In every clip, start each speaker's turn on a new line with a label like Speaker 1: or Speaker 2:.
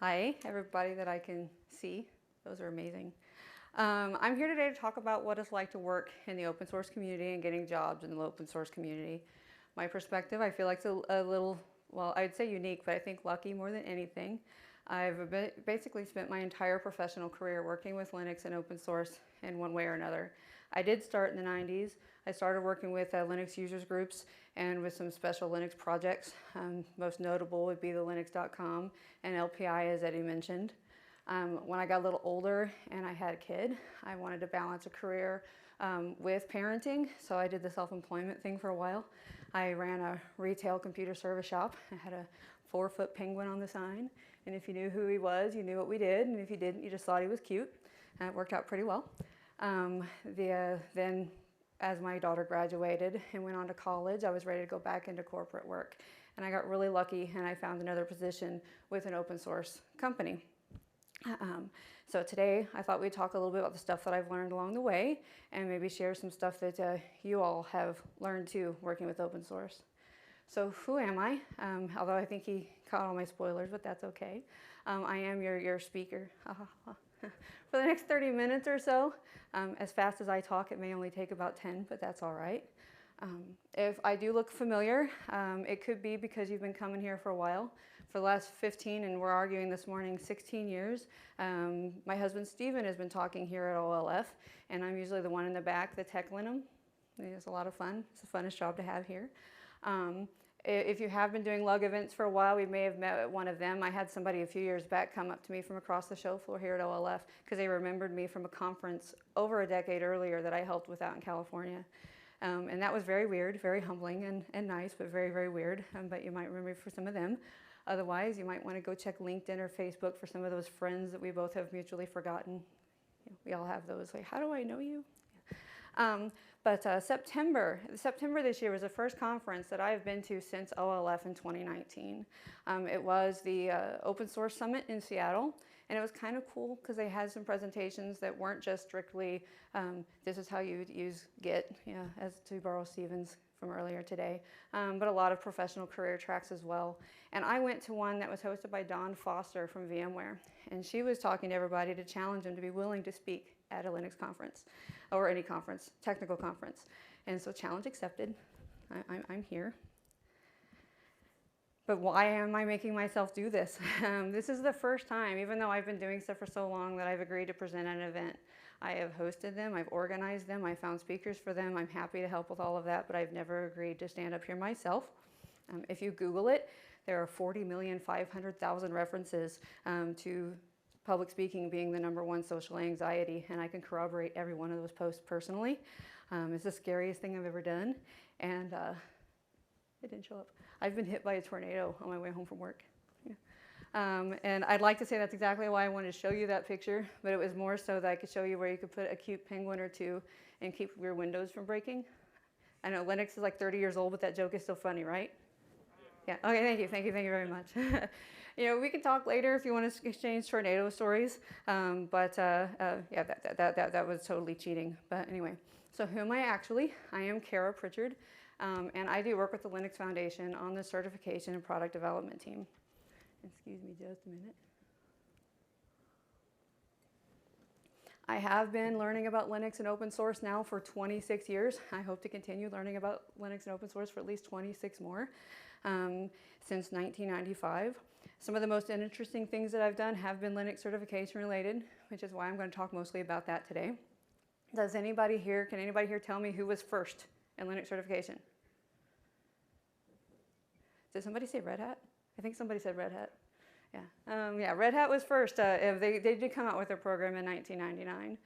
Speaker 1: Hi, everybody that I can see. Those are amazing. I'm here today to talk about what it's like to work in the open source community and getting jobs in the open source community. My perspective, I feel like it's a little, well, I'd say unique, but I think lucky more than anything. I've basically spent my entire professional career working with Linux and open source in one way or another. I did start in the 90s. I started working with Linux users groups and with some special Linux projects. Most notable would be the Linux.com and LPI, as Eddie mentioned. When I got a little older and I had a kid, I wanted to balance a career with parenting, so I did the self-employment thing for a while. I ran a retail computer service shop. I had a 4-foot penguin on the sign, and if you knew who he was, you knew what we did, and if you didn't, you just thought he was cute. And it worked out pretty well. Then as my daughter graduated and went on to college, I was ready to go back into corporate work. And I got really lucky and I found another position with an open source company. So today I thought we'd talk a little bit about the stuff that I've learned along the way and maybe share some stuff that you all have learned too working with open source. So who am I? Although I think he caught all my spoilers, but that's okay. I am your speaker. For the next 30 minutes or so. As fast as I talk, it may only take about 10, but that's all right. If I do look familiar, it could be because you've been coming here for a while. For the last 15, and we're arguing this morning, 16 years, my husband Stephen has been talking here at OLF, and I'm usually the one in the back that's heckling him. It's a lot of fun. It's the funnest job to have here. If you have been doing lug events for a while, we may have met at one of them. I had somebody a few years back come up to me from across the show floor here at OLF because they remembered me from a conference over a decade earlier that I helped with out in California. And that was very weird, very humbling and nice, but very, very weird. But you might remember me for some of them. Otherwise, you might want to go check LinkedIn or Facebook for some of those friends that we both have mutually forgotten. We all have those, like, how do I know you? But September this year was the first conference that I've been to since OLF in 2019. It was the Open Source Summit in Seattle, and it was kind of cool because they had some presentations that weren't just strictly, this is how you use Git, as to borrow Stevens from earlier today, but a lot of professional career tracks as well. And I went to one that was hosted by Dawn Foster from VMware, and she was talking to everybody to challenge them to be willing to speak at a Linux conference, or any conference, technical conference. And so challenge accepted. I'm here. But why am I making myself do this? This is the first time, even though I've been doing stuff for so long, that I've agreed to present at an event. I have hosted them, I've organized them, I found speakers for them. I'm happy to help with all of that, but I've never agreed to stand up here myself. If you Google it, there are 40,500,000 references to public speaking being the #1 social anxiety, and I can corroborate every one of those posts personally. It's the scariest thing I've ever done, and it didn't show up. I've been hit by a tornado on my way home from work. And I'd like to say that's exactly why I wanted to show you that picture, but it was more so that I could show you where you could put a cute penguin or two and keep your windows from breaking. I know Linux is like 30 years old, but that joke is still funny, right? Yeah, okay, thank you very much. We can talk later if you want to exchange tornado stories, yeah, that was totally cheating. But anyway, so who am I actually? I am Kara Pritchard, and I do work with the Linux Foundation on the certification and product development team. Excuse me just a minute. I have been learning about Linux and open source now for 26 years. I hope to continue learning about Linux and open source for at least 26 more, since 1995. Some of the most interesting things that I've done have been Linux certification related, which is why I'm going to talk mostly about that today. Can anybody here tell me who was first in Linux certification? Did somebody say Red Hat? I think somebody said Red Hat. Yeah, Red Hat was first. They did come out with their program in 1999.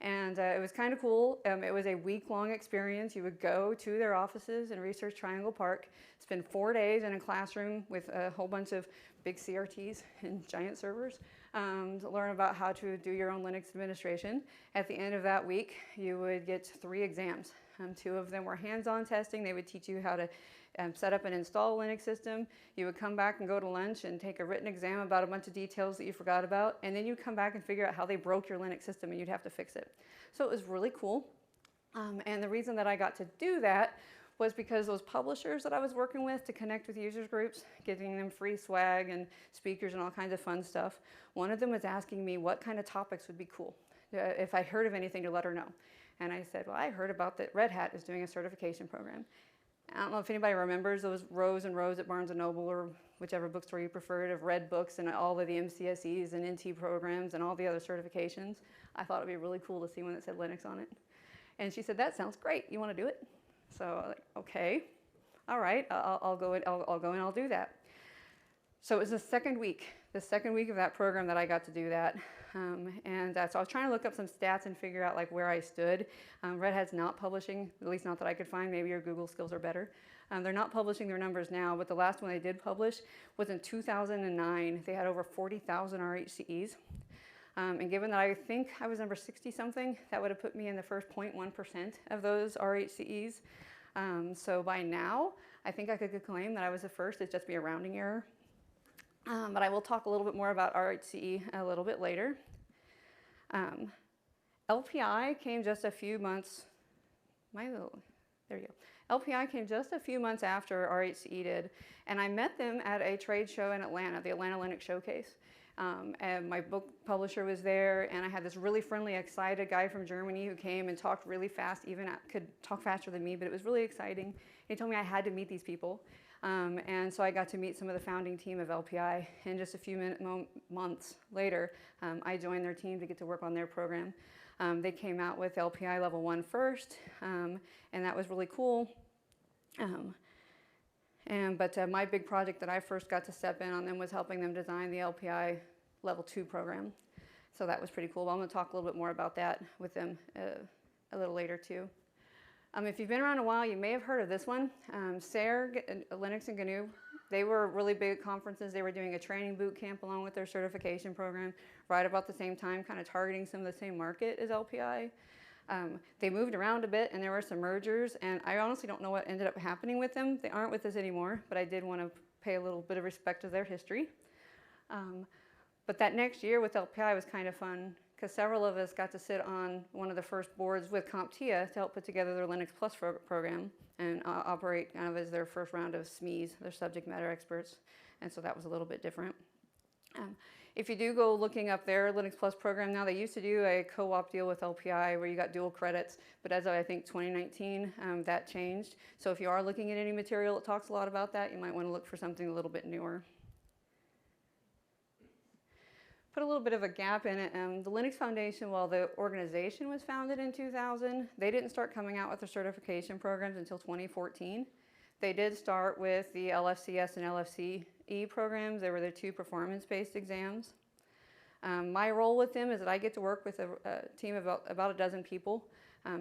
Speaker 1: And it was kind of cool. It was a week-long experience. You would go to their offices in Research Triangle Park, spend 4 days in a classroom with a whole bunch of big CRTs and giant servers to learn about how to do your own Linux administration. At the end of that week, you would get 3 exams. 2 of them were hands-on testing. They would teach you how to set up and install a Linux system. You would come back and go to lunch and take a written exam about a bunch of details that you forgot about, and then you'd come back and figure out how they broke your Linux system and you'd have to fix it. So it was really cool. And the reason that I got to do that was because those publishers that I was working with to connect with users groups, giving them free swag and speakers and all kinds of fun stuff, one of them was asking me what kind of topics would be cool, if I heard of anything to let her know. And I said, well, I heard about that Red Hat is doing a certification program. I don't know if anybody remembers those rows and rows at Barnes & Noble or whichever bookstore you preferred of red books and all of the MCSEs and NT programs and all the other certifications. I thought it would be really cool to see one that said Linux on it. And she said, that sounds great. You want to do it? So I was like, okay, all right, I'll go and I'll do that. So it was the second week of that program that I got to do that. So I was trying to look up some stats and figure out like where I stood. Red Hat's not publishing, at least not that I could find. Maybe your Google skills are better. They're not publishing their numbers now, but the last one they did publish was in 2009. They had over 40,000 RHCEs. And given that I think I was number 60 something, that would have put me in the first 0.1% of those RHCEs. So by now, I think I could claim that I was the first. It'd just be a rounding error. But I will talk a little bit more about RHCE a little bit later. LPI came just a few months, there you go. LPI came just a few months after RHCE did, and I met them at a trade show in Atlanta, the Atlanta Linux Showcase. And my book publisher was there, and I had this really friendly, excited guy from Germany who came and talked really fast, could talk faster than me, but it was really exciting. He told me I had to meet these people. And so I got to meet some of the founding team of LPI, and just a few months later, I joined their team to get to work on their program. They came out with LPI Level 1 first, and that was really cool. But my big project that I first got to step in on them was helping them design the LPI Level 2 program. So that was pretty cool. Well, I'm going to talk a little bit more about that with them a little later too. If you've been around a while, you may have heard of this one. SARE, Linux and GNU, they were really big at conferences. They were doing a training boot camp along with their certification program right about the same time, kind of targeting some of the same market as LPI. They moved around a bit, and there were some mergers, and I honestly don't know what ended up happening with them. They aren't with us anymore, but I did want to pay a little bit of respect to their history. But that next year with LPI was kind of fun, because several of us got to sit on one of the first boards with CompTIA to help put together their Linux Plus program and operate kind of as their first round of SMEs, their subject matter experts, and so that was a little bit different. If you do go looking up their Linux Plus program now, they used to do a co-op deal with LPI where you got dual credits, but as of I think 2019, that changed. So if you are looking at any material that talks a lot about that, you might want to look for something a little bit newer. Put a little bit of a gap in it. The Linux Foundation, while the organization was founded in 2000, they didn't start coming out with their certification programs until 2014. They did start with the LFCS and LFCE programs. They were their two performance-based exams. My role with them is that I get to work with a team of about a dozen people. A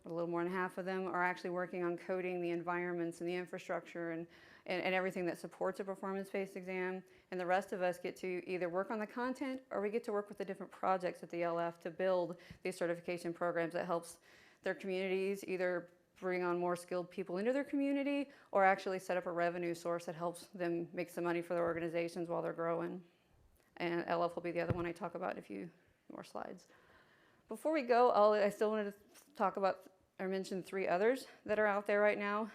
Speaker 1: little more than half of them are actually working on coding the environments and the infrastructure and everything that supports a performance-based exam. And the rest of us get to either work on the content, or we get to work with the different projects at the LF to build these certification programs that helps their communities either bring on more skilled people into their community, or actually set up a revenue source that helps them make some money for their organizations while they're growing. And LF will be the other one I talk about in a few more slides. Before we go, I still wanted to talk about or mention three others that are out there right now.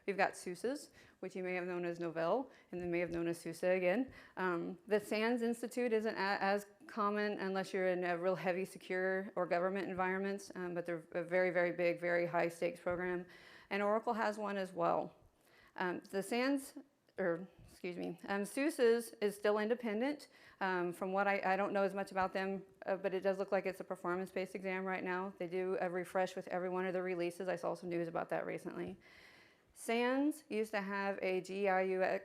Speaker 1: We've got SUSEs, which you may have known as Novell, and then may have known as SUSE again. The SANS Institute isn't as common unless you're in a real heavy secure or government environments, but they're a very, very big, very high stakes program. And Oracle has one as well. SUSE's is still independent. From what I don't know as much about them, but it does look like it's a performance-based exam right now. They do a refresh with every one of the releases. I saw some news about that recently. SANS used to have a GIUX,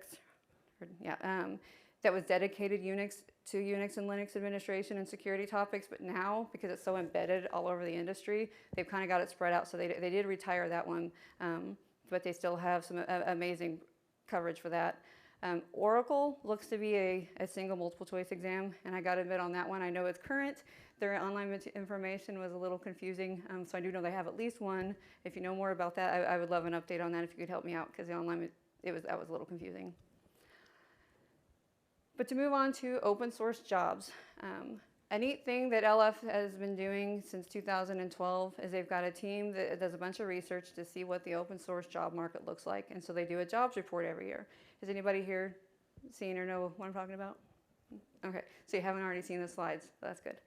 Speaker 1: that was dedicated to Unix and Linux administration and security topics, but now, because it's so embedded all over the industry, they've kind of got it spread out, so they did retire that one, but they still have some amazing coverage for that. Oracle looks to be a single multiple choice exam, and I got to admit on that one, I know it's current. Their online information was a little confusing, so I do know they have at least one. If you know more about that, I would love an update on that if you could help me out, because the online, that was a little confusing. But to move on to open source jobs, A neat thing that LF has been doing since 2012 is they've got a team that does a bunch of research to see what the open source job market looks like. And so they do a jobs report every year. Has anybody here seen or know what I'm talking about? Okay, so you haven't already seen the slides. So that's good.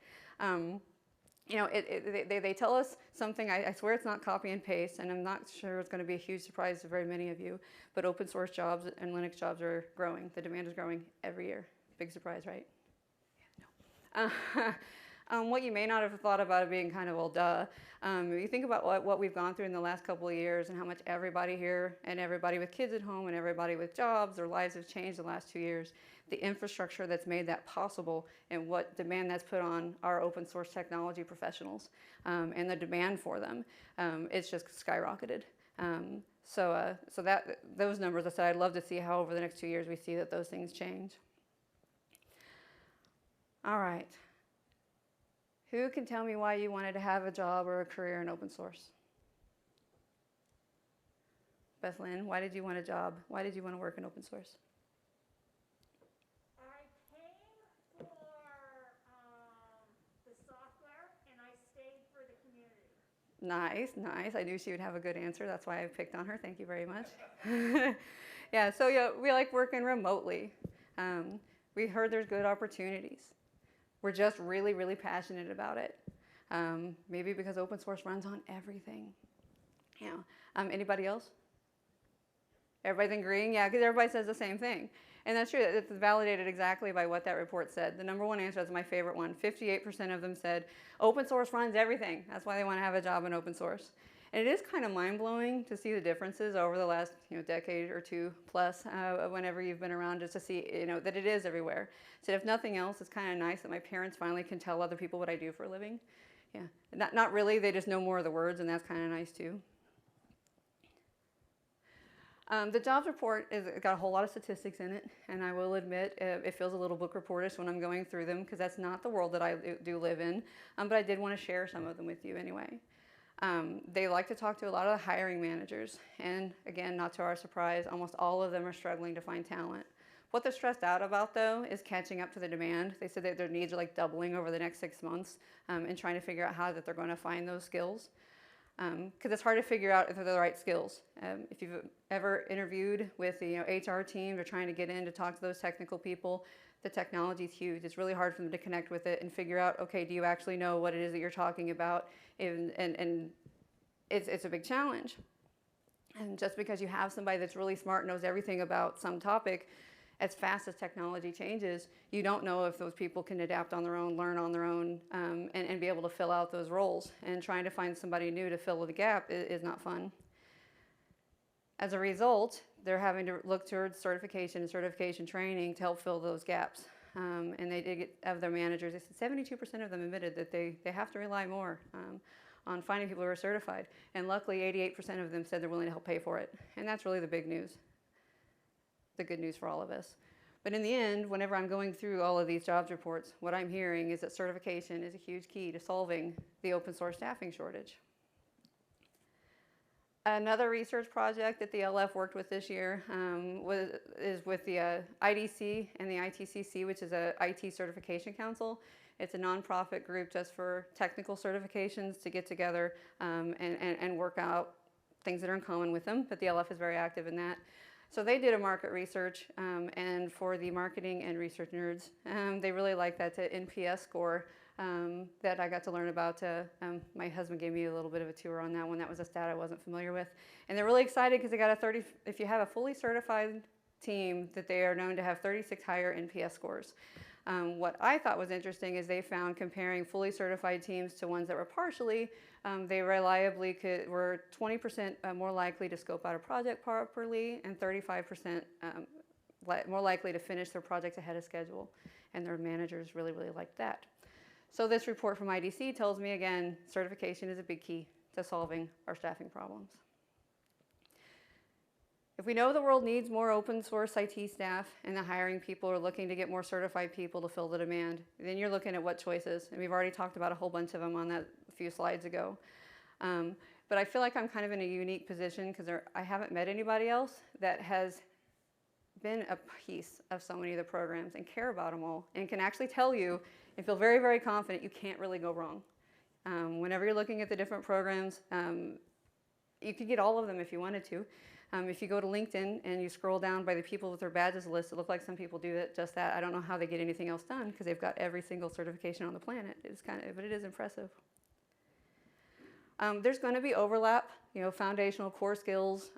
Speaker 1: You know, they tell us something, I swear it's not copy and paste, and I'm not sure it's going to be a huge surprise to very many of you, but open source jobs and Linux jobs are growing. The demand is growing every year. Big surprise, right? What you may not have thought about it being kind of, well, duh. If you think about what we've gone through in the last couple of years and how much everybody here and everybody with kids at home and everybody with jobs, their lives have changed the last 2 years, the infrastructure that's made that possible and what demand that's put on our open source technology professionals and the demand for them, it's just skyrocketed. So those numbers, I said, I'd love to see how over the next 2 years we see that those things change. All right. Who can tell me why you wanted to have a job or a career in open source? Beth Lynn, why did you want a job? Why did you want to work in open source?
Speaker 2: I came for the software, and I stayed for the community.
Speaker 1: Nice, nice. I knew she would have a good answer. That's why I picked on her. Thank you very much. Yeah, so yeah, we like working remotely. We heard there's good opportunities. We're just really, really passionate about it. Maybe because open source runs on everything. You know, anybody else? Everybody's agreeing? Yeah, because everybody says the same thing. And that's true. It's validated exactly by what that report said. The number one answer is my favorite one. 58% of them said, open source runs everything. That's why they want to have a job in open source. And it is kind of mind-blowing to see the differences over the last decade or two plus, whenever you've been around, just to see that it is everywhere. So if nothing else, it's kind of nice that my parents finally can tell other people what I do for a living. Yeah, not really. They just know more of the words, and that's kind of nice too. The jobs report has got a whole lot of statistics in it, and I will admit it feels a little book reportish when I'm going through them because that's not the world that I do live in, but I did want to share some of them with you anyway. They like to talk to a lot of the hiring managers, and again, not to our surprise, almost all of them are struggling to find talent. What they're stressed out about, though, is catching up to the demand. They said that their needs are like doubling over the next 6 months, and trying to figure out how that they're going to find those skills. Because it's hard to figure out if they're the right skills. If you've ever interviewed with the HR team, they're trying to get in to talk to those technical people, the technology is huge. It's really hard for them to connect with it and figure out, okay, do you actually know what it is that you're talking about? And it's a big challenge. And just because you have somebody that's really smart, knows everything about some topic, as fast as technology changes, you don't know if those people can adapt on their own, learn on their own, and be able to fill out those roles. And trying to find somebody new to fill the gap is not fun. As a result, they're having to look towards certification and certification training to help fill those gaps. And they did get, of their managers, they said 72% of them admitted that they have to rely more on finding people who are certified. And luckily, 88% of them said they're willing to help pay for it. And that's really the big news. The good news for all of us. But in the end, whenever I'm going through all of these jobs reports, what I'm hearing is that certification is a huge key to solving the open source staffing shortage. Another research project that the LF worked with this year is with the IDC and the ITCC, which is a IT Certification Council. It's a nonprofit group just for technical certifications to get together and work out things that are in common with them, but the LF is very active in that. So they did a market research, and for the marketing and research nerds, they really liked that NPS score that I got to learn about. My husband gave me a little bit of a tour on that one. That was a stat I wasn't familiar with. And they're really excited because they got a 30, if you have a fully certified team, that they are known to have 36 higher NPS scores. What I thought was interesting is they found comparing fully certified teams to ones that were partially, they reliably were 20% more likely to scope out a project properly and 35% more likely to finish their project ahead of schedule. And their managers really, really liked that. So this report from IDC tells me, again, certification is a big key to solving our staffing problems. If we know the world needs more open source IT staff and the hiring people are looking to get more certified people to fill the demand, then you're looking at what choices. And we've already talked about a whole bunch of them on that a few slides ago. But I feel like I'm kind of in a unique position because I haven't met anybody else that has been a piece of so many of the programs and care about them all and can actually tell you and feel very, very confident you can't really go wrong. Whenever you're looking at the different programs, you could get all of them if you wanted to. If you go to LinkedIn and you scroll down by the people with their badges list, it looks like some people do that, just that. I don't know how they get anything else done because they've got every single certification on the planet. But it is impressive. There's going to be overlap, foundational core skills.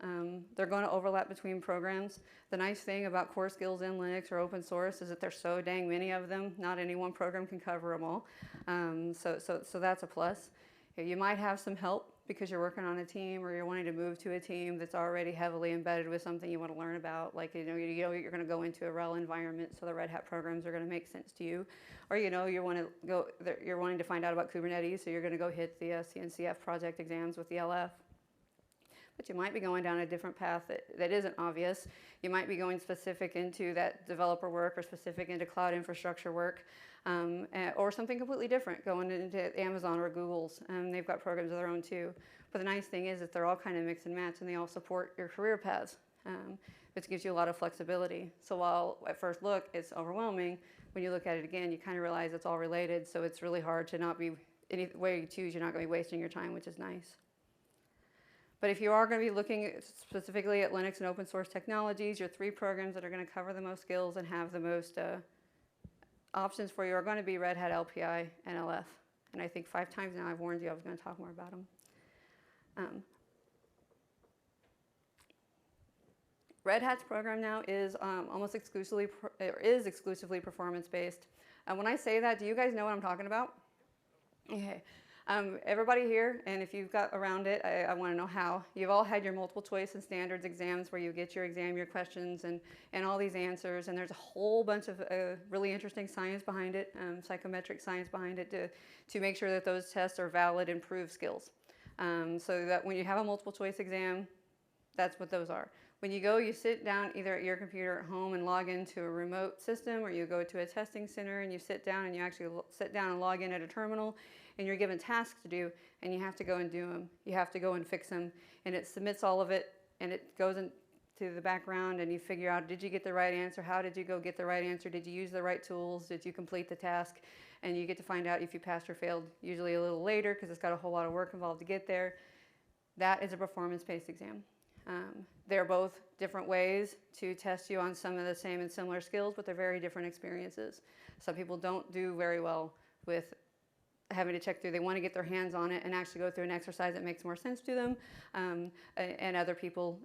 Speaker 1: They're going to overlap between programs. The nice thing about core skills in Linux or open source is that there's so dang many of them. Not any one program can cover them all. So that's a plus. You might have some help because you're working on a team or you're wanting to move to a team that's already heavily embedded with something you want to learn about. Like, you're going to go into a RHEL environment, so the Red Hat programs are going to make sense to you. Or, you're wanting to find out about Kubernetes, so you're going to go hit the CNCF project exams with the LF. But you might be going down a different path that isn't obvious. You might be going specific into that developer work or specific into cloud infrastructure work. Or something completely different, going into Amazon or Google's. They've got programs of their own too. But the nice thing is that they're all kind of mix and match, and they all support your career paths, which gives you a lot of flexibility. So while at first look it's overwhelming, when you look at it again, you kind of realize it's all related. So it's really hard to not be, any way you choose, you're not going to be wasting your time, which is nice. But if you are going to be looking specifically at Linux and open source technologies, your 3 programs that are going to cover the most skills and have the most options for you are going to be Red Hat, LPI, and LF. And I think 5 times now I've warned you I was going to talk more about them. Red Hat's program now is almost exclusively performance-based. When I say that, do you guys know what I'm talking about? Okay. Everybody here, and if you've got around it, I want to know how. You've all had your multiple choice and standards exams where you get your exam, your questions, and all these answers, and there's a whole bunch of really interesting science behind it, psychometric science behind it to make sure that those tests are valid and prove skills. So that when you have a multiple choice exam, that's what those are. When you go, you sit down either at your computer at home and log into a remote system, or you go to a testing center and you sit down and you actually sit down and log in at a terminal, and you're given tasks to do, and you have to go and do them. You have to go and fix them, and it submits all of it, and it goes into the background, and you figure out, did you get the right answer? How did you go get the right answer? Did you use the right tools? Did you complete the task? And you get to find out if you passed or failed, usually a little later, because it's got a whole lot of work involved to get there. That is a performance-based exam. They're both different ways to test you on some of the same and similar skills, but they're very different experiences. Some people don't do very well with having to check through. They want to get their hands on it and actually go through an exercise that makes more sense to them. And other people,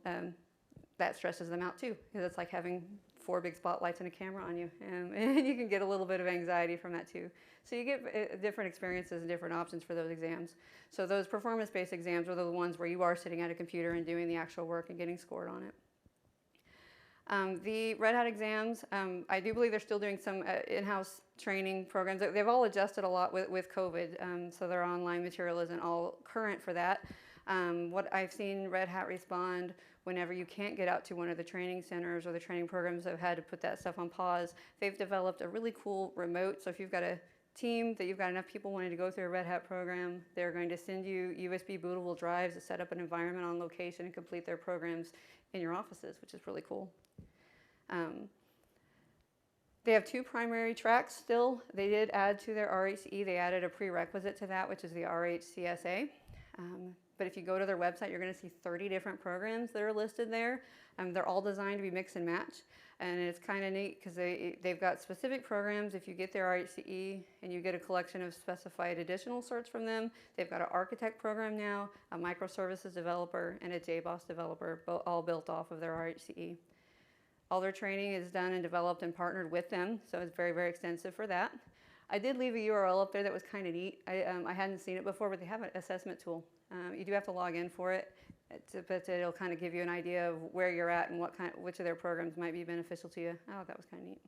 Speaker 1: that stresses them out too, because it's like having 4 big spotlights and a camera on you. And you can get a little bit of anxiety from that too. So you get different experiences and different options for those exams. So those performance-based exams are the ones where you are sitting at a computer and doing the actual work and getting scored on it. The Red Hat exams, I do believe they're still doing some in-house training programs. They've all adjusted a lot with COVID, so their online material isn't all current for that. What I've seen Red Hat respond whenever you can't get out to one of the training centers or the training programs that have had to put that stuff on pause, they've developed a really cool remote. So if you've got a team that you've got enough people wanting to go through a Red Hat program, they're going to send you USB bootable drives to set up an environment on location and complete their programs in your offices, which is really cool. They have 2 primary tracks still. They did add to their RHCE, they added a prerequisite to that, which is the RHCSA. But if you go to their website, you're going to see 30 different programs that are listed there. They're all designed to be mix and match. And it's kind of neat because they've got specific programs. If you get their RHCE and you get a collection of specified additional certs from them, they've got an architect program now, a microservices developer, and a JBoss developer, all built off of their RHCE. All their training is done and developed and partnered with them, so it's very, very extensive for that. I did leave a URL up there that was kind of neat. I hadn't seen it before, but they have an assessment tool. You do have to log in for it, but it'll kind of give you an idea of where you're at and which of their programs might be beneficial to you. Oh, that was kind of neat.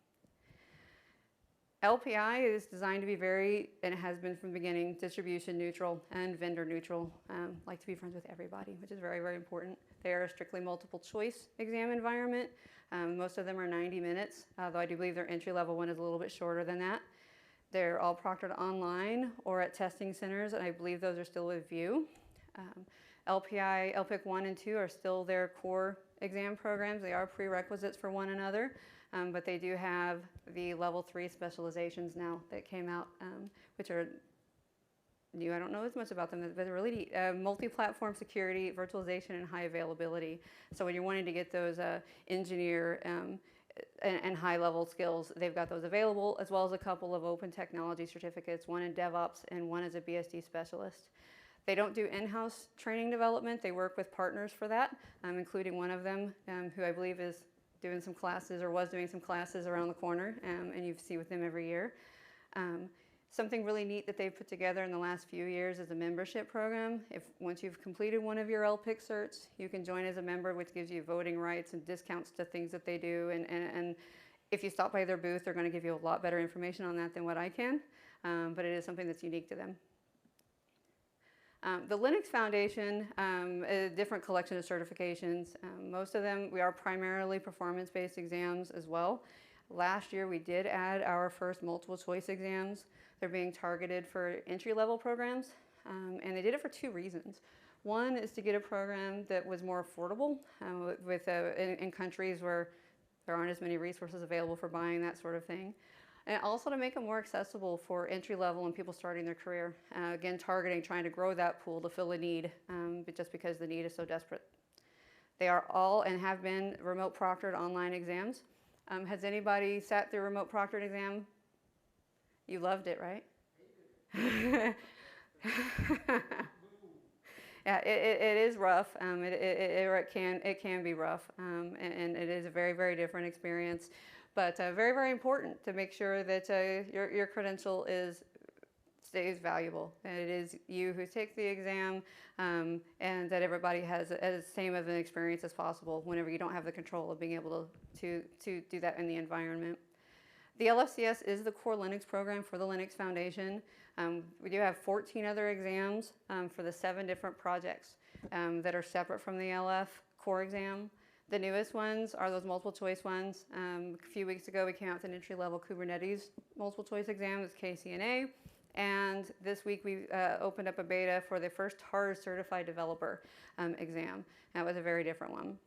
Speaker 1: LPI is designed to be and it has been from the beginning, distribution neutral and vendor neutral. Like to be friends with everybody, which is very, very important. They are a strictly multiple choice exam environment. Most of them are 90 minutes, though I do believe their entry level one is a little bit shorter than that. They're all proctored online or at testing centers, and I believe those are still with View. LPI, LPIC 1 and 2 are still their core exam programs. They are prerequisites for one another, but they do have the level 3 specializations now that came out, which are new. I don't know as much about them, but they're really neat. Multi-platform security, virtualization, and high availability. So when you're wanting to get those engineer and high-level skills, they've got those available, as well as a couple of open technology certificates, one in DevOps and one as a BSD specialist. They don't do in-house training development. They work with partners for that, including one of them who I believe is doing some classes or was doing some classes around the corner, and you see with them every year. Something really neat that they've put together in the last few years is a membership program. Once you've completed one of your LPIC certs, you can join as a member, which gives you voting rights and discounts to things that they do. And if you stop by their booth, they're going to give you a lot better information on that than what I can. But it is something that's unique to them. The Linux Foundation, a different collection of certifications. Most of them, we are primarily performance-based exams as well. Last year, we did add our first multiple choice exams. They're being targeted for entry-level programs, and they did it for 2 reasons. One is to get a program that was more affordable in countries where there aren't as many resources available for buying that sort of thing. And also to make it more accessible for entry-level and people starting their career. Again, trying to grow that pool to fill a need, but just because the need is so desperate. They are all and have been remote proctored online exams. Has anybody sat through a remote proctored exam? You loved it, right? Yeah, it is rough. It can be rough, and it is a very, very different experience. But very, very important to make sure that your credential stays valuable. And it is you who takes the exam, and that everybody has as same of an experience as possible whenever you don't have the control of being able to do that in the environment. The LFCS is the core Linux program for the Linux Foundation. We do have 14 other exams for the 7 different projects that are separate from the LF core exam. The newest ones are those multiple choice ones. A few weeks ago, we came out with an entry-level Kubernetes multiple choice exam with KCNA. And this week, we opened up a beta for the first TARS certified developer exam. That was a very different one.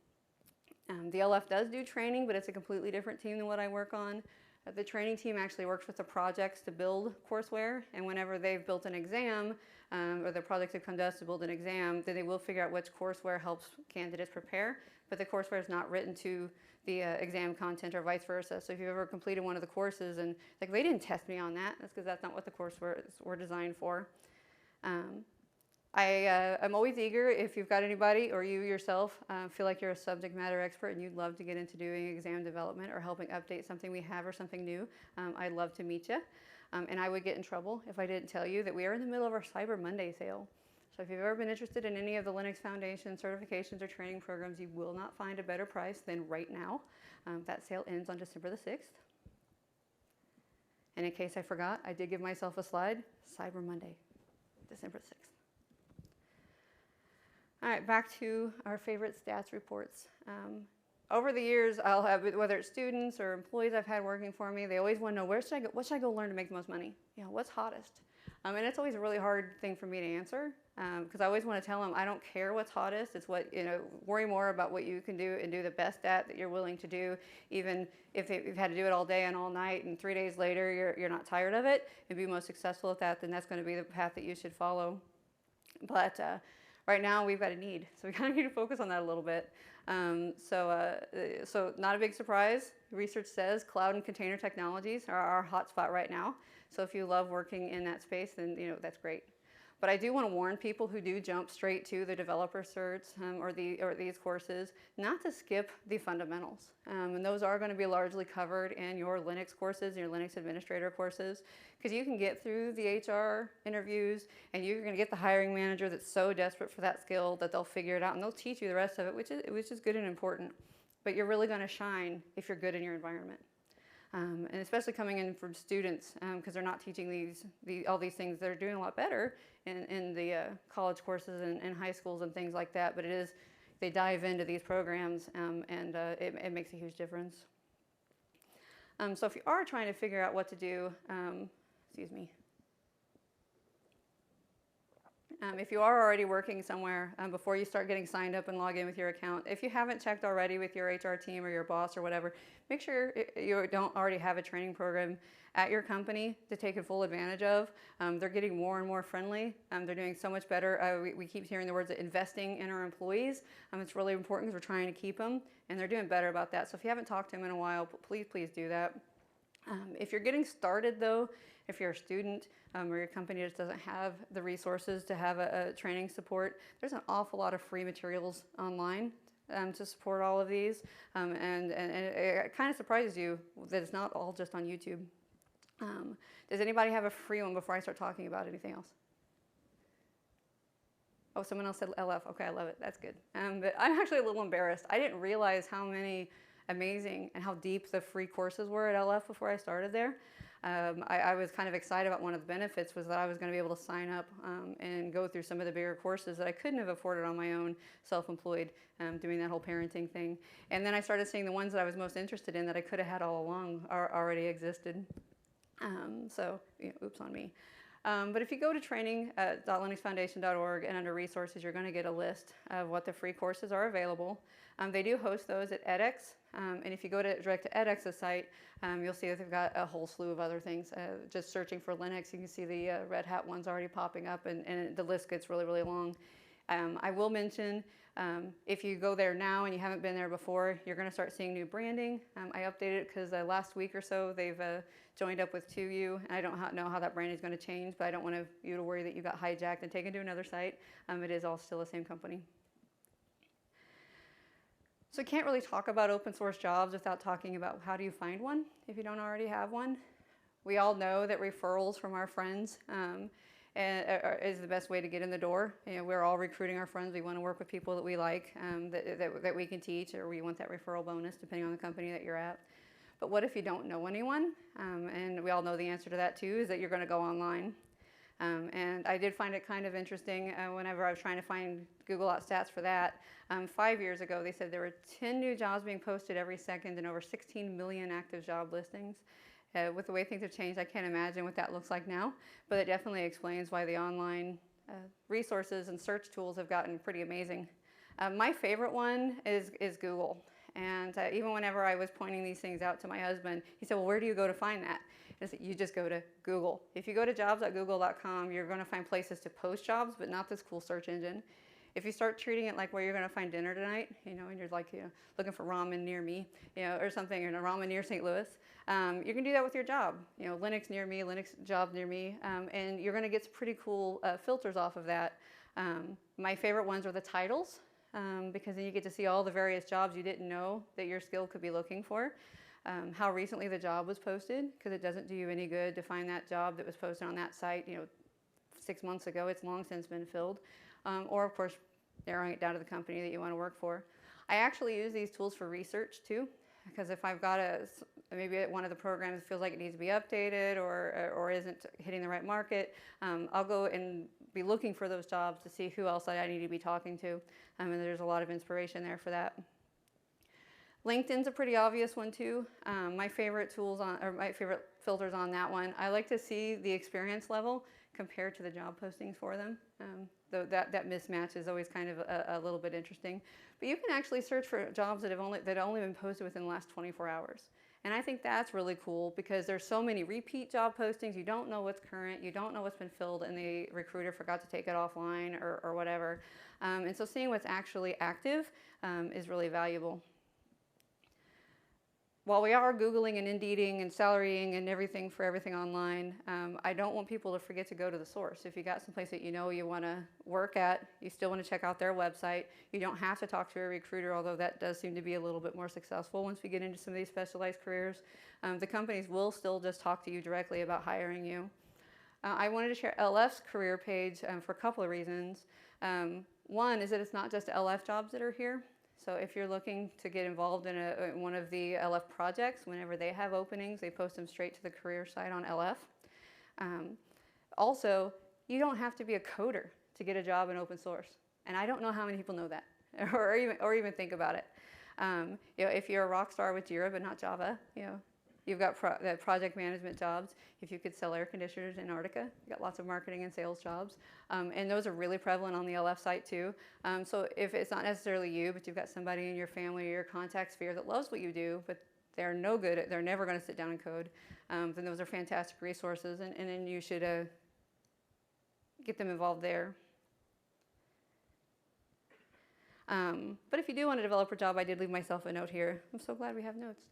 Speaker 1: The LF does do training, but it's a completely different team than what I work on. The training team actually works with the projects to build courseware, and whenever they've built an exam, or the projects have come to us to build an exam, then they will figure out which courseware helps candidates prepare, but the courseware is not written to the exam content or vice versa. So if you've ever completed one of the courses and like, they didn't test me on that, that's because that's not what the courseware were designed for. I'm always eager if you've got anybody or you yourself feel like you're a subject matter expert and you'd love to get into doing exam development or helping update something we have or something new. I'd love to meet you. And I would get in trouble if I didn't tell you that we are in the middle of our Cyber Monday sale. So if you've ever been interested in any of the Linux Foundation certifications or training programs, you will not find a better price than right now. That sale ends on December the 6th. And in case I forgot, I did give myself a slide, Cyber Monday, December 6th. All right, back to our favorite stats reports. Over the years, I'll have, whether it's students or employees I've had working for me, they always want to know, what should I go learn to make the most money? You know, what's hottest? And it's always a really hard thing for me to answer, because I always want to tell them, I don't care what's hottest. It's what, worry more about what you can do and do the best at that you're willing to do, even if you've had to do it all day and all night, and 3 days later you're not tired of it, and be most successful at that, then that's going to be the path that you should follow. But right now we've got a need, so we kind of need to focus on that a little bit. So not a big surprise. Research says cloud and container technologies are our hotspot right now. So if you love working in that space, then that's great. But I do want to warn people who do jump straight to the developer certs or these courses not to skip the fundamentals. And those are going to be largely covered in your Linux courses, your Linux administrator courses, because you can get through the HR interviews and you're going to get the hiring manager that's so desperate for that skill that they'll figure it out and they'll teach you the rest of it, which is good and important. But you're really going to shine if you're good in your environment. And especially coming in from students, because they're not teaching all these things. They're doing a lot better in the college courses and high schools and things like that. But they dive into these programs, and it makes a huge difference. So if you are trying to figure out what to do, excuse me. If you are already working somewhere, before you start getting signed up and log in with your account, if you haven't checked already with your HR team or your boss or whatever, make sure you don't already have a training program at your company to take full advantage of. They're getting more and more friendly. They're doing so much better. We keep hearing the words investing in our employees. It's really important because we're trying to keep them, and they're doing better about that. So if you haven't talked to them in a while, please do that. If you're getting started though, if you're a student or your company just doesn't have the resources to have a training support, there's an awful lot of free materials online to support all of these. And it kind of surprises you that it's not all just on YouTube. Does anybody have a free one before I start talking about anything else? Oh, someone else said LF. Okay, I love it. That's good. But I'm actually a little embarrassed. I didn't realize how many amazing and how deep the free courses were at LF before I started there. I was kind of excited about one of the benefits was that I was going to be able to sign up and go through some of the bigger courses that I couldn't have afforded on my own, self-employed, doing that whole parenting thing. And then I started seeing the ones that I was most interested in that I could have had all along already existed. So, oops on me. But if you go to training.linuxfoundation.org and under resources, you're going to get a list of what the free courses are available. They do host those at edX, and if you go direct to edX's site, you'll see that they've got a whole slew of other things. Just searching for Linux, you can see the Red Hat ones already popping up, and the list gets really, really long. I will mention, if you go there now and you haven't been there before, you're going to start seeing new branding. I updated it because last week or so they've joined up with 2U, and I don't know how that branding is going to change, but I don't want you to worry that you got hijacked and taken to another site. It is all still the same company. So I can't really talk about open source jobs without talking about how do you find one if you don't already have one. We all know that referrals from our friends is the best way to get in the door. We're all recruiting our friends. We want to work with people that we like, that we can teach, or we want that referral bonus depending on the company that you're at. But what if you don't know anyone? And we all know the answer to that too, is that you're going to go online. And I did find it kind of interesting whenever I was trying to find Google stats for that. 5 years ago, they said there were 10 new jobs being posted every second and over 16 million active job listings. With the way things have changed, I can't imagine what that looks like now, but it definitely explains why the online resources and search tools have gotten pretty amazing. My favorite one is Google. And even whenever I was pointing these things out to my husband, he said, well, where do you go to find that? I said, you just go to Google. If you go to jobs.google.com, you're going to find places to post jobs, but not this cool search engine. If you start treating it like where you're going to find dinner tonight, and you're like, looking for ramen near me, or something, or ramen near St. Louis, you can do that with your job. Linux near me, Linux job near me, and you're going to get some pretty cool filters off of that. My favorite ones are the titles, because then you get to see all the various jobs you didn't know that your skill could be looking for. How recently the job was posted, because it doesn't do you any good to find that job that was posted on that site 6 months ago. It's long since been filled. Or of course, narrowing it down to the company that you want to work for. I actually use these tools for research too, because if I've got maybe one of the programs feels like it needs to be updated or isn't hitting the right market, I'll go and be looking for those jobs to see who else I need to be talking to. And there's a lot of inspiration there for that. LinkedIn's a pretty obvious one too. My favorite filters on that one, I like to see the experience level compared to the job postings for them. Though that mismatch is always kind of a little bit interesting. But you can actually search for jobs that have only been posted within the last 24 hours. And I think that's really cool because there's so many repeat job postings. You don't know what's current, you don't know what's been filled, and the recruiter forgot to take it offline or whatever. And so seeing what's actually active is really valuable. While we are Googling and Indeeding and salarying and everything for everything online, I don't want people to forget to go to the source. If you got someplace that you want to work at, you still want to check out their website. You don't have to talk to a recruiter, although that does seem to be a little bit more successful once we get into some of these specialized careers. The companies will still just talk to you directly about hiring you. I wanted to share LF's career page for a couple of reasons. One is that it's not just LF jobs that are here. So if you're looking to get involved in one of the LF projects, whenever they have openings, they post them straight to the career site on LF. Also, you don't have to be a coder to get a job in open source. And I don't know how many people know that or even think about it. If you're a rock star with Jira but not Java, you You've got the project management jobs. If you could sell air conditioners in Antarctica, you got lots of marketing and sales jobs. And those are really prevalent on the OLF site too. So if it's not necessarily you, but you've got somebody in your family or your contact sphere that loves what you do, but they're no good at, they're never going to sit down and code, then those are fantastic resources, and then you should get them involved there. But if you do want a developer job, I did leave myself a note here. I'm so glad we have notes.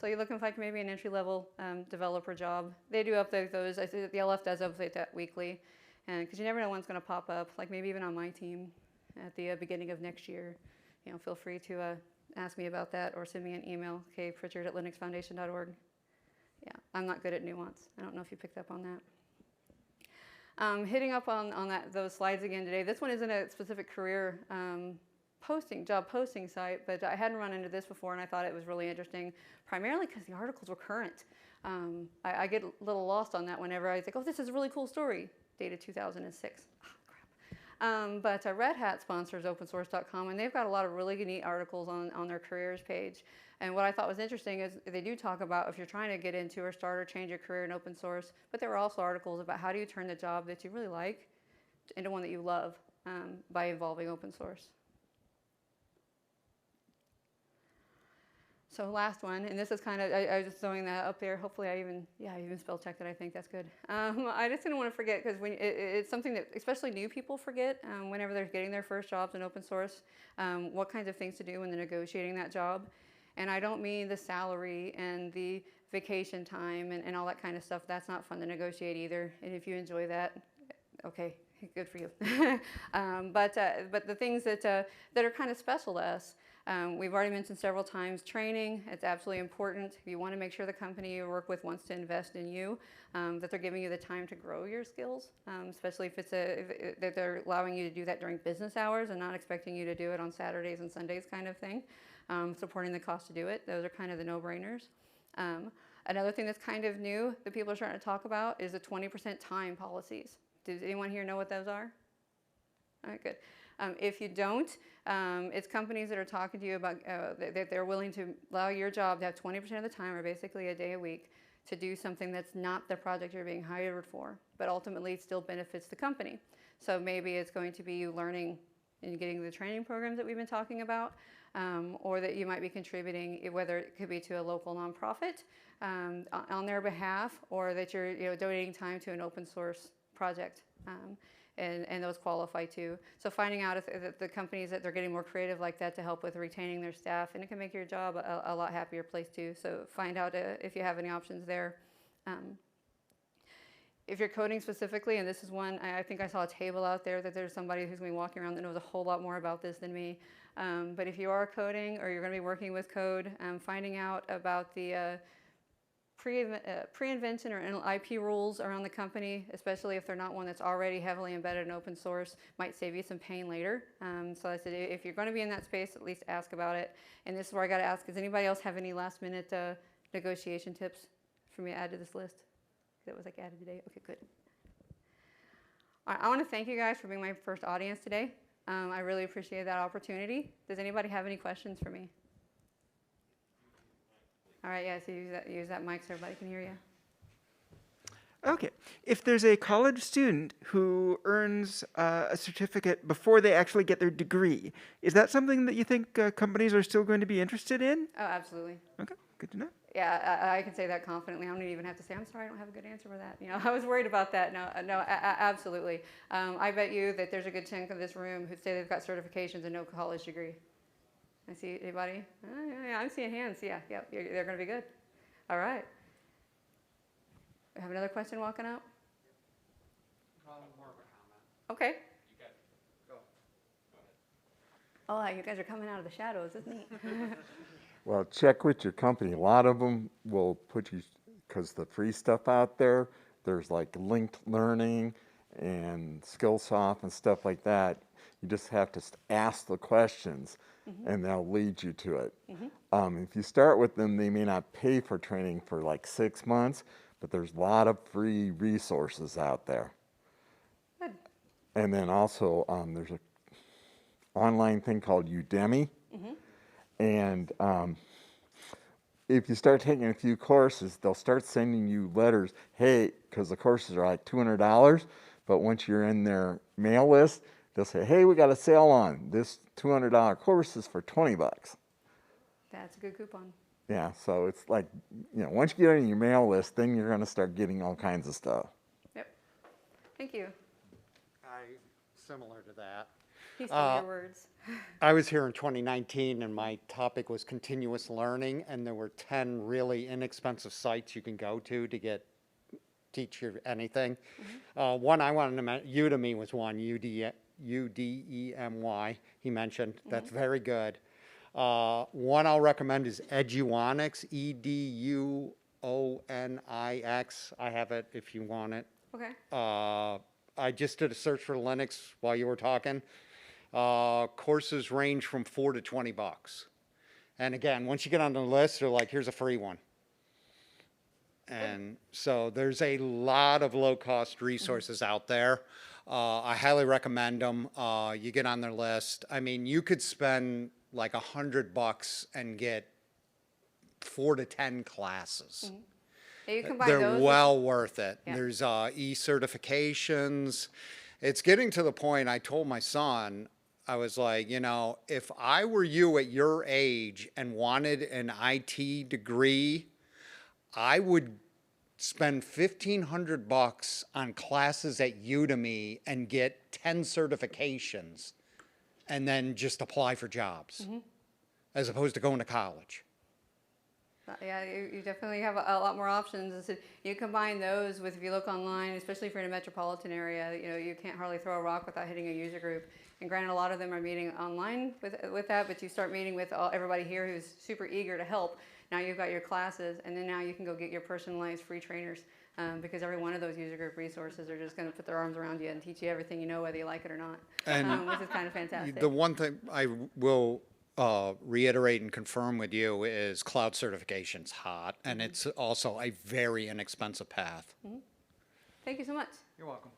Speaker 1: So you're looking for like maybe an entry-level developer job. They do update those. I see that the LF does update that weekly, and because you never know when's going to pop up. Like maybe even on my team at the beginning of next year. You know, feel free to ask me about that or send me an email. Okay, Pritchard@linuxfoundation.org. Yeah, I'm not good at nuance. I don't know if you picked up on that. Hitting up on those slides again today. This one isn't a specific career job posting site, but I hadn't run into this before, and I thought it was really interesting, primarily because the articles were current. I get a little lost on that whenever I think, oh, this is a really cool story, dated 2006. Oh, crap. But Red Hat sponsors OpenSourcecom, and they've got a lot of really neat articles on their careers page. And what I thought was interesting is they do talk about if you're trying to get into or start or change your career in open source, but there were also articles about how do you turn the job that you really like into one that you love by involving open source. So last one, and this is kind of, I was just throwing that up there. Hopefully I even spell checked it. I think that's good. I just didn't want to forget because it's something that especially new people forget whenever they're getting their first jobs in open source, what kinds of things to do when they're negotiating that job. And I don't mean the salary and the vacation time and all that kind of stuff. That's not fun to negotiate either. And if you enjoy that, okay, good for you. But the things that are kind of special to us, we've already mentioned several times, training. It's absolutely important. If you want to make sure the company you work with wants to invest in you, that they're giving you the time to grow your skills, especially if that they're allowing you to do that during business hours and not expecting you to do it on Saturdays and Sundays kind of thing. Supporting the cost to do it. Those are kind of the no-brainers. Another thing that's kind of new that people are starting to talk about is the 20% time policies. Does anyone here know what those are? All right, good. If you don't, it's companies that are talking to you about that they're willing to allow your job to have 20% of the time, or basically a day a week, to do something that's not the project you're being hired for, but ultimately it still benefits the company. So maybe it's going to be you learning and getting the training programs that we've been talking about, or that you might be contributing, whether it could be to a local nonprofit on their behalf, or that you're donating time to an open source project, and those qualify too. So finding out if the companies that they're getting more creative like that to help with retaining their staff, and it can make your job a lot happier place too. So find out if you have any options there. If you're coding specifically, and this is one, I think I saw a table out there that there's somebody who's going to be walking around that knows a whole lot more about this than me. But if you are coding or you're going to be working with code, finding out about the pre-invention or IP rules around the company, especially if they're not one that's already heavily embedded in open source, might save you some pain later. So I said, if you're going to be in that space, at least ask about it. And this is where I got to ask, does anybody else have any last minute negotiation tips for me to add to this list? That was like added today. Okay, good. All right, I want to thank you guys for being my first audience today. I really appreciate that opportunity. Does anybody have any questions for me? All right, yeah, so use that mic so everybody can hear you.
Speaker 3: Okay. If there's a college student who earns a certificate before they actually get their degree, is that something that you think companies are still going to be interested in?
Speaker 1: Oh, absolutely.
Speaker 3: Okay, good to know.
Speaker 1: Yeah, I can say that confidently. I don't even have to say, I'm sorry, I don't have a good answer for that. I was worried about that. No, absolutely. I bet you that there's a good chunk of this room who say they've got certifications and no college degree. I see anybody? Oh, yeah, I'm seeing hands. Yeah, they're going to be good. All right. We have another question walking up?
Speaker 4: More of a comment.
Speaker 1: Okay.
Speaker 4: You guys go. Go ahead.
Speaker 1: Oh, you guys are coming out of the shadows. Isn't neat?
Speaker 5: Well, check with your company. A lot of them will put you, because the free stuff out there, there's like linked learning and Skillsoft and stuff like that. You just have to ask the questions, and they'll lead you to it. If you start with them, they may not pay for training for like 6 months, but there's a lot of free resources out there.
Speaker 1: Good.
Speaker 5: And then also, there's an online thing called Udemy. And if you start taking a few courses, they'll start sending you letters, hey, because the courses are like $200, but once you're in their mail list, they'll say, hey, we got a sale on. This $200 course is for 20 bucks.
Speaker 1: That's a good coupon.
Speaker 5: Yeah, so it's like, once you get on your mail list, then you're going to start getting all kinds of stuff.
Speaker 1: Yep. Thank you.
Speaker 6: Similar to that.
Speaker 1: He stole your words.
Speaker 6: I was here in 2019 and my topic was continuous learning, and there were 10 really inexpensive sites you can go to teach you anything. One I wanted to mention, Udemy was one, UDEMY, he mentioned. That's very good. One I'll recommend is Eduonix, EDUONIX. I have it if you want it.
Speaker 1: Okay.
Speaker 6: I just did a search for Linux while you were talking. Courses range from $4 to 20 bucks. And again, once you get on the list, they're like, here's a free one. And so there's a lot of low-cost resources out there. I highly recommend them. You get on their list. I mean, you could spend like $100 and get 4 to 10 classes.
Speaker 1: Yeah, you combine
Speaker 6: They're
Speaker 1: those
Speaker 6: well worth it.
Speaker 1: Yeah.
Speaker 6: There's e-certifications. It's getting to the point, I told my son, I was like, if I were you at your age and wanted an IT degree, I would spend $1,500 on classes at Udemy and get 10 certifications and then just apply for jobs as opposed to going to college.
Speaker 1: Yeah, you definitely have a lot more options. So you combine those with, if you look online, especially if you're in a metropolitan area, you can't hardly throw a rock without hitting a user group. And granted, a lot of them are meeting online with that, but you start meeting with everybody here who's super eager to help. Now you've got your classes, and then now you can go get your personalized free trainers because every one of those user group resources are just going to put their arms around you and teach you everything you know, whether you like it or not,
Speaker 6: And
Speaker 1: which is kind of fantastic.
Speaker 6: the one thing I will reiterate and confirm with you is cloud certification's hot, and it's also a very inexpensive path.
Speaker 1: Thank you so much.
Speaker 6: You're welcome.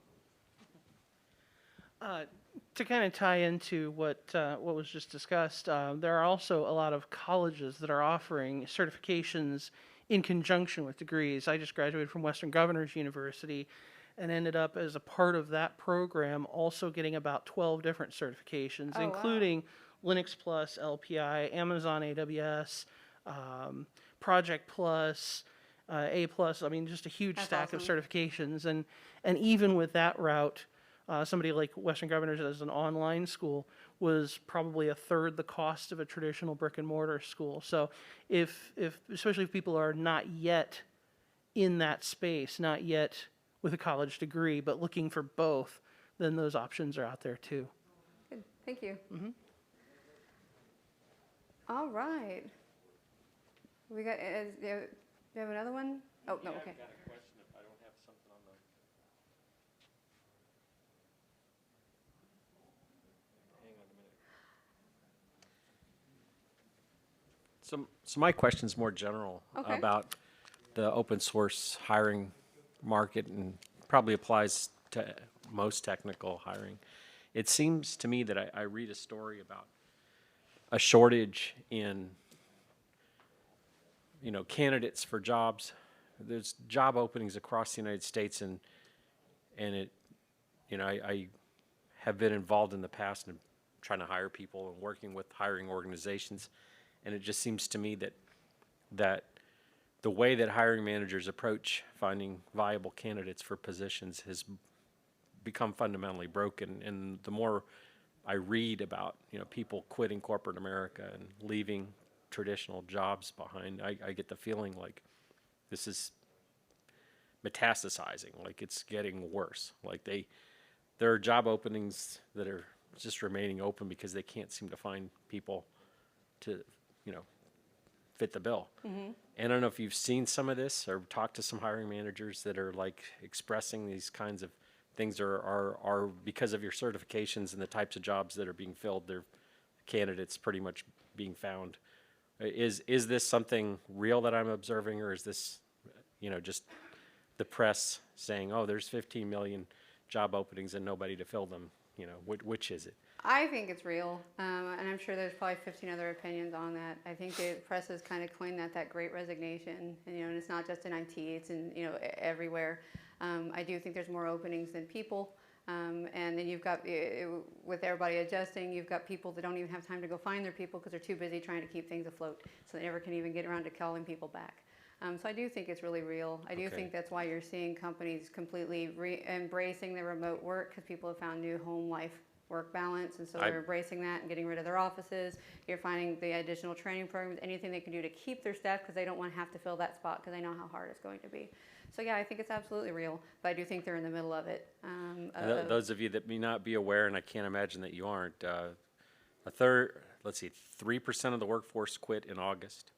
Speaker 7: To kind of tie into what was just discussed, there are also a lot of colleges that are offering certifications in conjunction with degrees. I just graduated from Western Governors University and ended up as a part of that program also getting about 12 different certifications,
Speaker 1: wow.
Speaker 7: including Linux Plus, LPI, Amazon AWS, Project Plus, A Plus. I mean, just a huge
Speaker 1: That's
Speaker 7: stack of
Speaker 1: awesome.
Speaker 7: certifications. And even with that route, somebody like Western Governors as an online school was probably a third the cost of a traditional brick and mortar school. So if especially if people are not yet in that space, not yet with a college degree, but looking for both, then those options are out there too.
Speaker 1: Good. Thank you. All right. We got. Do you have another one? Oh no. Okay.
Speaker 4: So my question is more general
Speaker 1: Okay.
Speaker 4: about the open source hiring market, and probably applies to most technical hiring. It seems to me that I read a story about a shortage in, candidates for jobs. There's job openings across the United States, and it, I have been involved in the past in trying to hire people and working with hiring organizations. And it just seems to me that the way that hiring managers approach finding viable candidates for positions has become fundamentally broken. And the more I read about, people quitting corporate America and leaving traditional jobs behind, I get the feeling like this is metastasizing, like it's getting worse. Like there are job openings that are just remaining open because they can't seem to find people to fit the bill. And I don't know if you've seen some of this or talked to some hiring managers that are like expressing these kinds of things, are because of your certifications and the types of jobs that are being filled, their candidates pretty much being found. Is this something real that I'm observing, or is this, just the press saying, oh, there's 15 million job openings and nobody to fill them? Which is it?
Speaker 1: I think it's real, and I'm sure there's probably 15 other opinions on that. I think the press has kind of coined that great resignation, and and it's not just in IT; it's in everywhere. I do think there's more openings than people, and then you've got with everybody adjusting, you've got people that don't even have time to go find their people because they're too busy trying to keep things afloat, so they never can even get around to calling people back. So I do think it's really real. I do think that's why you're seeing companies completely embracing the remote work because people have found new home life work balance, and so they're embracing that and getting rid of their offices. You're finding the additional training programs, anything they can do to keep their staff because they don't want to have to fill that spot because they know how hard it's going to be. So yeah, I think it's absolutely real, but I do think they're in the middle of it.
Speaker 4: Those of you that may not be aware, and I can't imagine that you aren't, 3% of the workforce quit in August.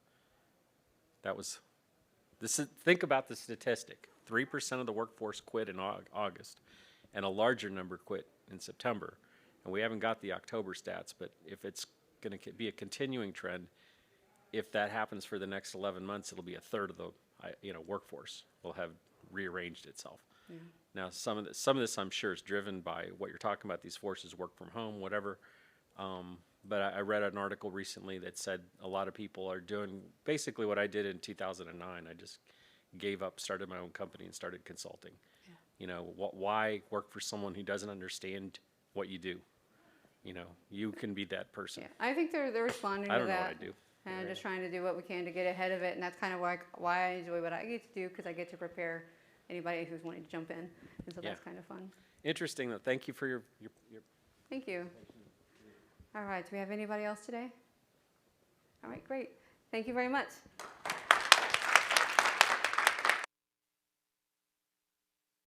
Speaker 4: Think about the statistic. 3% of the workforce quit in August, and a larger number quit in September. And we haven't got the October stats, but if it's going to be a continuing trend, if that happens for the next 11 months, it'll be a third of the workforce will have rearranged itself. Yeah. Now, some of this I'm sure is driven by what you're talking about. These forces work from home, whatever. But I read an article recently that said a lot of people are doing basically what I did in 2009. I just gave up, started my own company, and started consulting. Yeah. Why work for someone who doesn't understand what you do? You can be that person.
Speaker 1: Yeah, I think they're responding to that.
Speaker 4: I don't know what I do.
Speaker 1: And just trying to do what we can to get ahead of it, and that's kind of why I enjoy what I get to do, because I get to prepare anybody who's wanting to jump in, and so that's kind of fun.
Speaker 4: Interesting, though. Thank you for your
Speaker 1: Thank you. All right, do we have anybody else today? All right, great. Thank you very much.